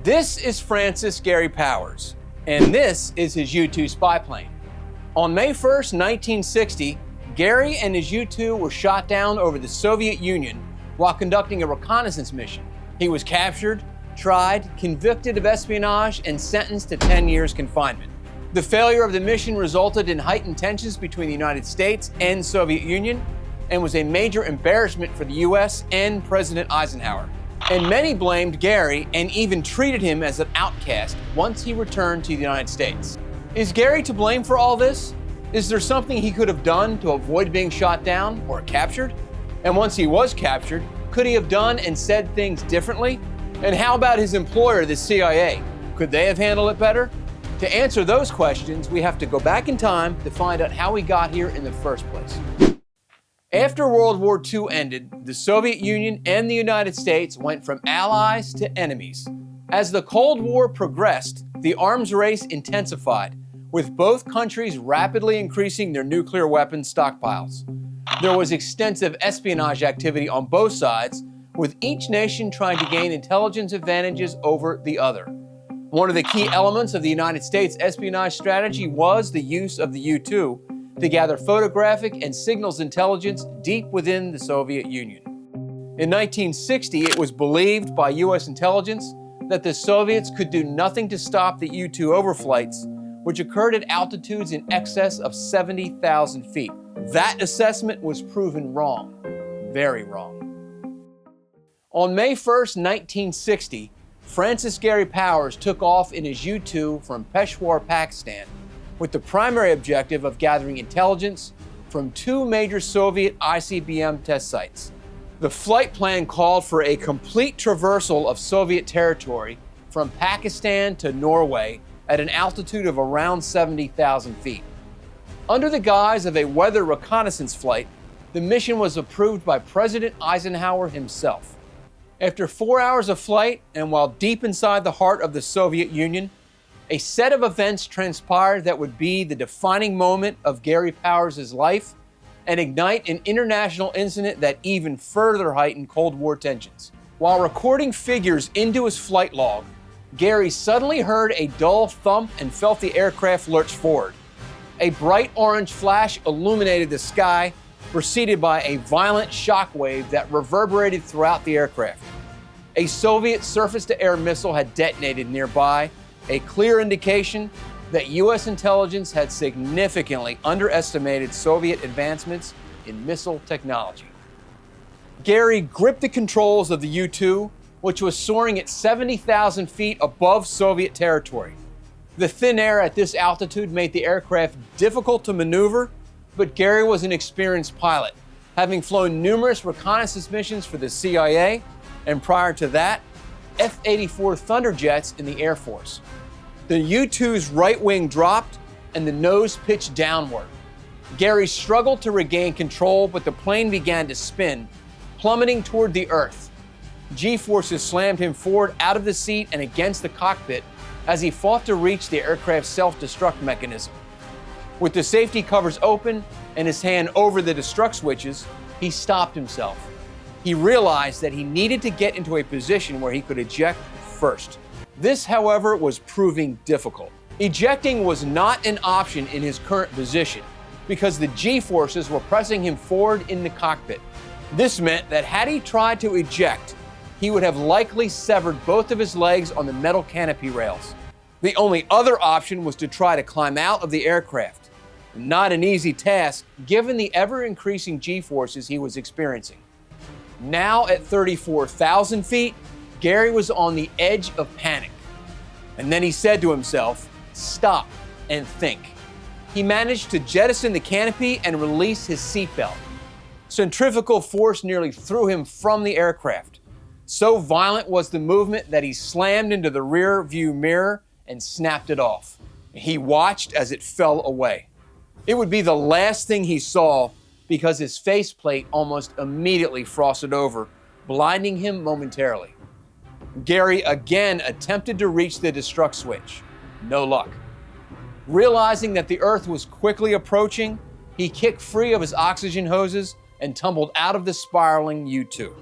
This is Francis Gary Powers, and this is his U-2 spy plane. On May 1st, 1960, Gary and his U-2 were shot down over the Soviet Union while conducting a reconnaissance mission. He was captured, tried, convicted of espionage, and sentenced to 10 years confinement. The failure of the mission resulted in heightened tensions between the United States and Soviet Union and was a major embarrassment for the U.S. and President Eisenhower. And many blamed Gary and even treated him as an outcast once he returned to the United States. Is Gary to blame for all this? Is there something he could have done to avoid being shot down or captured? And once he was captured, could he have done and said things differently? And how about his employer, the CIA? Could they have handled it better? To answer those questions, we have to go back in time to find out how we got here in the first place. After World War II ended, the Soviet Union and the United States went from allies to enemies. As the Cold War progressed, the arms race intensified, with both countries rapidly increasing their nuclear weapons stockpiles. There was extensive espionage activity on both sides, with each nation trying to gain intelligence advantages over the other. One of the key elements of the United States espionage strategy was the use of the U-2 to gather photographic and signals intelligence deep within the Soviet Union. In 1960, it was believed by U.S. intelligence that the Soviets could do nothing to stop the U-2 overflights, which occurred at altitudes in excess of 70,000 feet. That assessment was proven wrong, very wrong. On May 1st, 1960, Francis Gary Powers took off in his U-2 from Peshawar, Pakistan, with the primary objective of gathering intelligence from two major Soviet ICBM test sites. The flight plan called for a complete traversal of Soviet territory from Pakistan to Norway at an altitude of around 70,000 feet. Under the guise of a weather reconnaissance flight, the mission was approved by President Eisenhower himself. After 4 hours of flight, and while deep inside the heart of the Soviet Union, a set of events transpired that would be the defining moment of Gary Powers' life and ignite an international incident that even further heightened Cold War tensions. While recording figures into his flight log, Gary suddenly heard a dull thump and felt the aircraft lurch forward. A bright orange flash illuminated the sky, preceded by a violent shock wave that reverberated throughout the aircraft. A Soviet surface-to-air missile had detonated nearby, a clear indication that U.S. intelligence had significantly underestimated Soviet advancements in missile technology. Gary gripped the controls of the U-2, which was soaring at 70,000 feet above Soviet territory. The thin air at this altitude made the aircraft difficult to maneuver, but Gary was an experienced pilot, having flown numerous reconnaissance missions for the CIA, and prior to that, F-84 Thunderjets in the Air Force. The U-2's right wing dropped and the nose pitched downward. Gary struggled to regain control, but the plane began to spin, plummeting toward the earth. G-forces slammed him forward out of the seat and against the cockpit as he fought to reach the aircraft's self-destruct mechanism. With the safety covers open and his hand over the destruct switches, he stopped himself. He realized that he needed to get into a position where he could eject first. This, however, was proving difficult. Ejecting was not an option in his current position because the G-forces were pressing him forward in the cockpit. This meant that had he tried to eject, he would have likely severed both of his legs on the metal canopy rails. The only other option was to try to climb out of the aircraft. Not an easy task, given the ever-increasing G-forces he was experiencing. Now at 34,000 feet, Gary was on the edge of panic. And then he said to himself, "Stop and think." He managed to jettison the canopy and release his seatbelt. Centrifugal force nearly threw him from the aircraft. So violent was the movement that he slammed into the rear view mirror and snapped it off. He watched as it fell away. It would be the last thing he saw because his faceplate almost immediately frosted over, blinding him momentarily. Gary again attempted to reach the destruct switch. No luck. Realizing that the Earth was quickly approaching, he kicked free of his oxygen hoses and tumbled out of the spiraling U-2.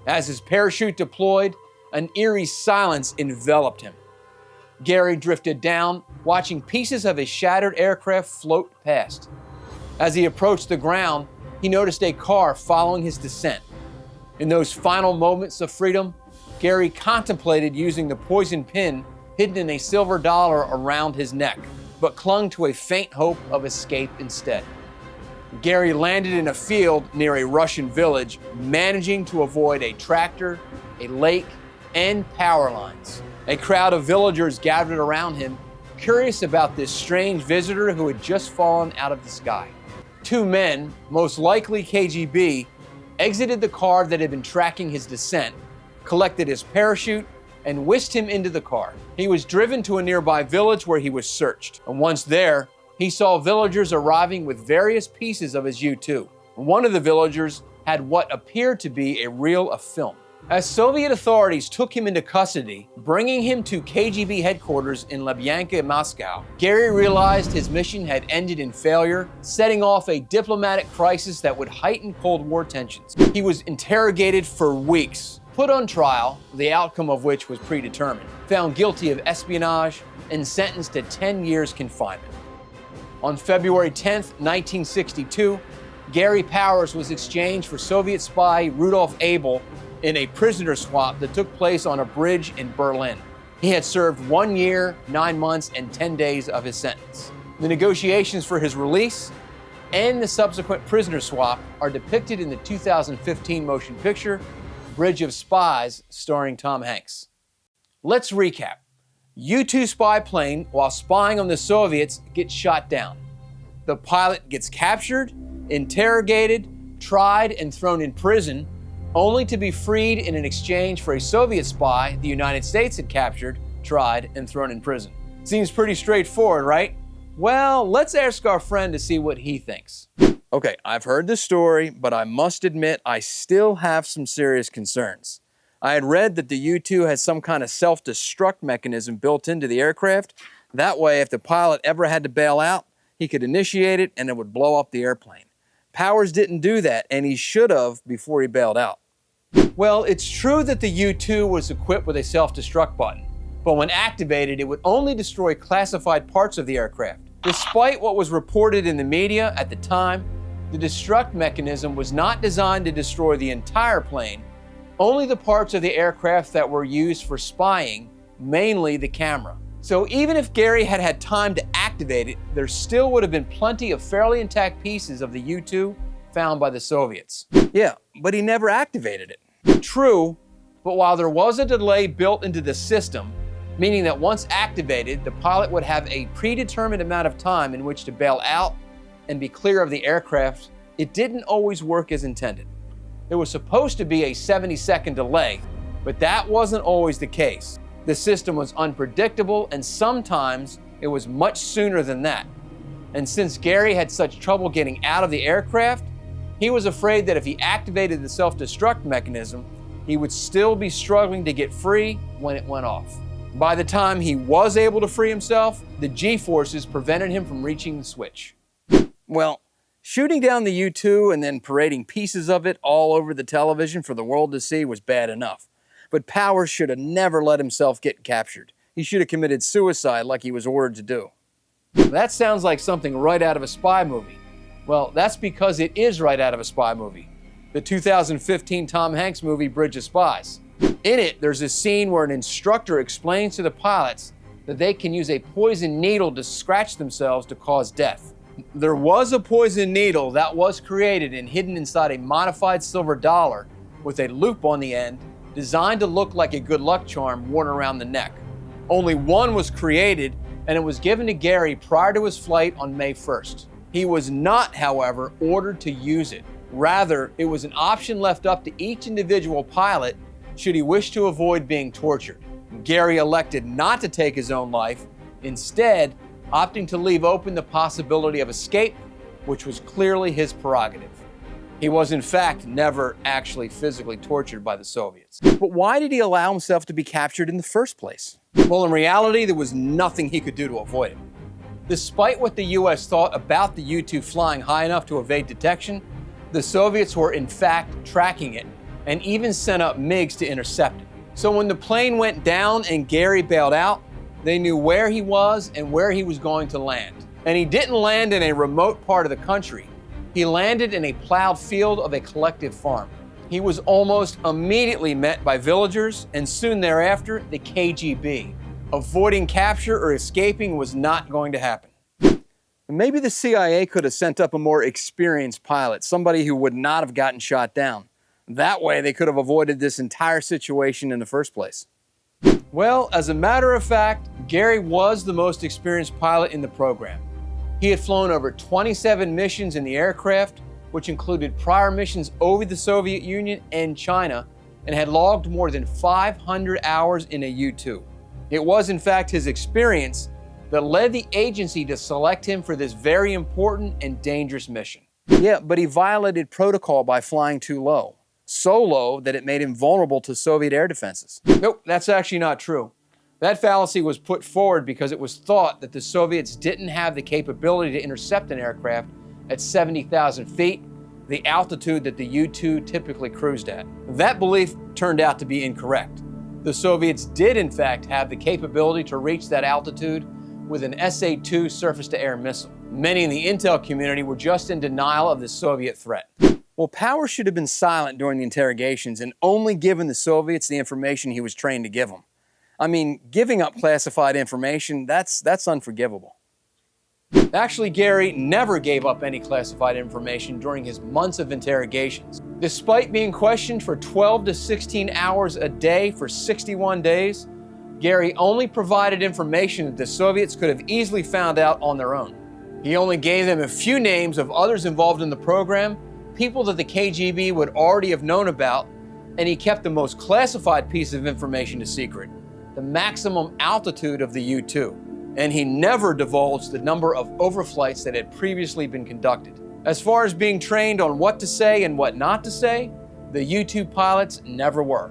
As his parachute deployed, An eerie silence enveloped him. Gary drifted down, watching pieces of his shattered aircraft float past. As he approached the ground, he noticed a car following his descent. In those final moments of freedom, Gary contemplated using the poison pin hidden in a silver dollar around his neck, but clung to a faint hope of escape instead. Gary landed in a field near a Russian village, managing to avoid a tractor, a lake, and power lines. A crowd of villagers gathered around him, curious about this strange visitor who had just fallen out of the sky. Two men, most likely KGB, exited the car that had been tracking his descent, collected his parachute, and whisked him into the car. He was driven to a nearby village where he was searched. And once there, he saw villagers arriving with various pieces of his U-2. One of the villagers had what appeared to be a reel of film. As Soviet authorities took him into custody, bringing him to KGB headquarters in Lubyanka, Moscow, Gary realized his mission had ended in failure, setting off a diplomatic crisis that would heighten Cold War tensions. He was interrogated for weeks, put on trial, the outcome of which was predetermined, found guilty of espionage, and sentenced to 10 years confinement. On February 10, 1962, Gary Powers was exchanged for Soviet spy Rudolf Abel in a prisoner swap that took place on a bridge in Berlin. He had served 1 year, 9 months, and 10 days of his sentence. The negotiations for his release and the subsequent prisoner swap are depicted in the 2015 motion picture, Bridge of Spies, starring Tom Hanks. Let's recap. U-2 spy plane, while spying on the Soviets, gets shot down. The pilot gets captured, interrogated, tried, and thrown in prison, only to be freed in an exchange for a Soviet spy the United States had captured, tried, and thrown in prison. Seems pretty straightforward, right? Well, let's ask our friend to see what he thinks. Okay, I've heard the story, but I must admit I still have some serious concerns. I had read that the U-2 has some kind of self-destruct mechanism built into the aircraft. That way, if the pilot ever had to bail out, he could initiate it and it would blow up the airplane. Powers didn't do that, and he should have before he bailed out. Well, it's true that the U-2 was equipped with a self-destruct button, but when activated, it would only destroy classified parts of the aircraft. Despite what was reported in the media at the time, the destruct mechanism was not designed to destroy the entire plane, only the parts of the aircraft that were used for spying, mainly the camera. So even if Gary had had time to activate it, there still would have been plenty of fairly intact pieces of the U-2 found by the Soviets. Yeah, but he never activated it. True, but while there was a delay built into the system, meaning that once activated, the pilot would have a predetermined amount of time in which to bail out and be clear of the aircraft, it didn't always work as intended. There was supposed to be a 70-second delay, but that wasn't always the case. The system was unpredictable, and sometimes it was much sooner than that. And since Gary had such trouble getting out of the aircraft, he was afraid that if he activated the self-destruct mechanism, he would still be struggling to get free when it went off. By the time he was able to free himself, the G-forces prevented him from reaching the switch. Well, shooting down the U-2 and then parading pieces of it all over the television for the world to see was bad enough. But Powers should have never let himself get captured. He should have committed suicide like he was ordered to do. That sounds like something right out of a spy movie. Well, that's because it is right out of a spy movie. The 2015 Tom Hanks movie, Bridge of Spies. In it, there's a scene where an instructor explains to the pilots that they can use a poison needle to scratch themselves to cause death. There was a poison needle that was created and hidden inside a modified silver dollar with a loop on the end designed to look like a good luck charm worn around the neck. Only one was created, and it was given to Gary prior to his flight on May 1st. He was not, however, ordered to use it. Rather, it was an option left up to each individual pilot should he wish to avoid being tortured. Gary elected not to take his own life, instead opting to leave open the possibility of escape, which was clearly his prerogative. He was, in fact, never actually physically tortured by the Soviets. But why did he allow himself to be captured in the first place? Well, in reality, there was nothing he could do to avoid it. Despite what the US thought about the U-2 flying high enough to evade detection, the Soviets were in fact tracking it and even sent up MiGs to intercept it. So when the plane went down and Gary bailed out, they knew where he was and where he was going to land. And he didn't land in a remote part of the country. He landed in a plowed field of a collective farm. He was almost immediately met by villagers and soon thereafter, the KGB. Avoiding capture or escaping was not going to happen. Maybe the CIA could have sent up a more experienced pilot, somebody who would not have gotten shot down. That way, they could have avoided this entire situation in the first place. Well, as a matter of fact, Gary was the most experienced pilot in the program. He had flown over 27 missions in the aircraft, which included prior missions over the Soviet Union and China, and had logged more than 500 hours in a U-2. It was, in fact, his experience that led the agency to select him for this very important and dangerous mission. Yeah, but he violated protocol by flying too low. So low that it made him vulnerable to Soviet air defenses. Nope, that's actually not true. That fallacy was put forward because it was thought that the Soviets didn't have the capability to intercept an aircraft at 70,000 feet, the altitude that the U-2 typically cruised at. That belief turned out to be incorrect. The Soviets did, in fact, have the capability to reach that altitude with an SA-2 surface-to-air missile. Many in the intel community were just in denial of the Soviet threat. Well, Powers should have been silent during the interrogations and only given the Soviets the information he was trained to give them. I mean, giving up classified information, that's unforgivable. Actually, Gary never gave up any classified information during his months of interrogations. Despite being questioned for 12 to 16 hours a day for 61 days, Gary only provided information that the Soviets could have easily found out on their own. He only gave them a few names of others involved in the program, people that the KGB would already have known about, and he kept the most classified piece of information a secret, the maximum altitude of the U-2. And he never divulged the number of overflights that had previously been conducted. As far as being trained on what to say and what not to say, the U-2 pilots never were.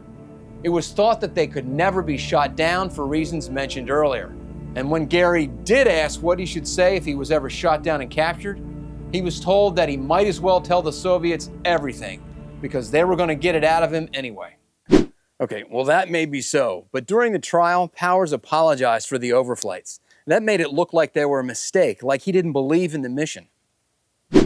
It was thought that they could never be shot down for reasons mentioned earlier. And when Gary did ask what he should say if he was ever shot down and captured, he was told that he might as well tell the Soviets everything, because they were going to get it out of him anyway. Okay, well that may be so, but during the trial, Powers apologized for the overflights. That made it look like they were a mistake, like he didn't believe in the mission.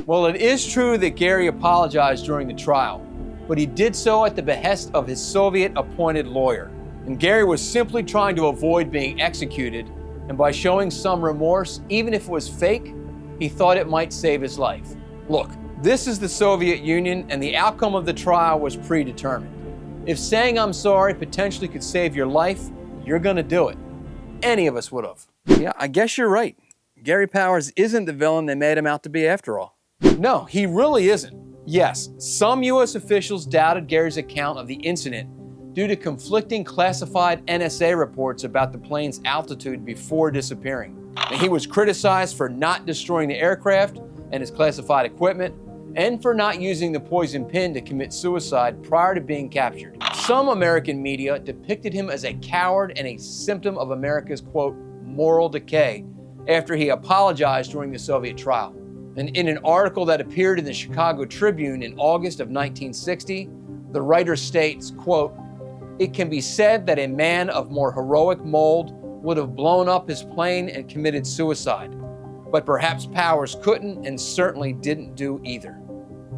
Well, it is true that Gary apologized during the trial, but he did so at the behest of his Soviet-appointed lawyer. And Gary was simply trying to avoid being executed, and by showing some remorse, even if it was fake, he thought it might save his life. Look, this is the Soviet Union, and the outcome of the trial was predetermined. If saying I'm sorry potentially could save your life, you're gonna do it. Any of us would have. Yeah, I guess you're right. Gary Powers isn't the villain they made him out to be after all. No, he really isn't. Yes, some U.S. officials doubted Gary's account of the incident due to conflicting classified NSA reports about the plane's altitude before disappearing. And he was criticized for not destroying the aircraft and his classified equipment, and for not using the poison pin to commit suicide prior to being captured. Some American media depicted him as a coward and a symptom of America's, quote, moral decay after he apologized during the Soviet trial. And in an article that appeared in the Chicago Tribune in August of 1960, the writer states, quote, "It can be said that a man of more heroic mold would have blown up his plane and committed suicide, but perhaps Powers couldn't and certainly didn't do either,"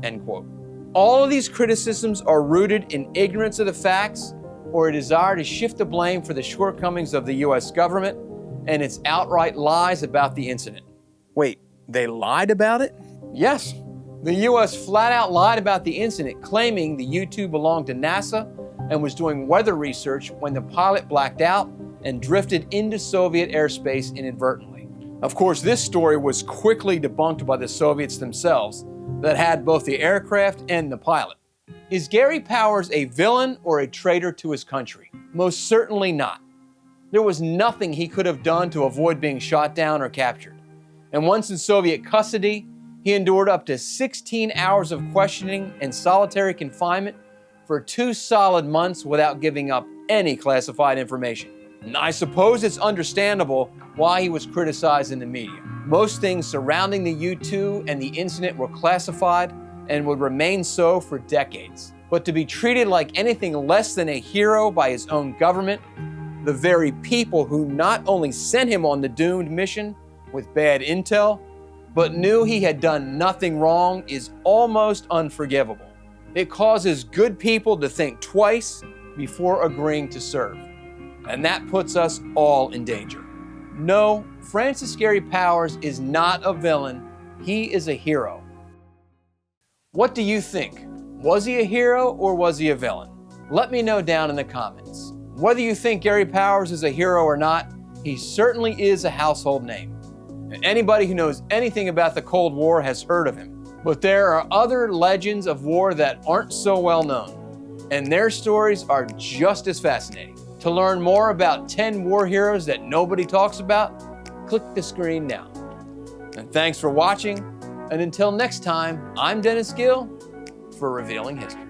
end quote. All of these criticisms are rooted in ignorance of the facts or a desire to shift the blame for the shortcomings of the U.S. government and its outright lies about the incident. Wait, they lied about it? Yes. The U.S. flat out lied about the incident, claiming the U-2 belonged to NASA and was doing weather research when the pilot blacked out and drifted into Soviet airspace inadvertently. Of course, this story was quickly debunked by the Soviets themselves that had both the aircraft and the pilot. Is Gary Powers a villain or a traitor to his country? Most certainly not. There was nothing he could have done to avoid being shot down or captured. And once in Soviet custody, he endured up to 16 hours of questioning and solitary confinement for 2 solid months without giving up any classified information. And I suppose it's understandable why he was criticized in the media. Most things surrounding the U-2 and the incident were classified and would remain so for decades. but to be treated like anything less than a hero by his own government, the very people who not only sent him on the doomed mission with bad intel, but knew he had done nothing wrong, is almost unforgivable. It causes good people to think twice before agreeing to serve. And that puts us all in danger. No, Francis Gary Powers is not a villain. He is a hero. What do you think? Was he a hero or was he a villain? Let me know down in the comments. Whether you think Gary Powers is a hero or not, he certainly is a household name. And anybody who knows anything about the Cold War has heard of him. But there are other legends of war that aren't so well known, and their stories are just as fascinating. To learn more about 10 war heroes that nobody talks about, click the screen now. And thanks for watching, and until next time, I'm Dennis Gill for Revealing History.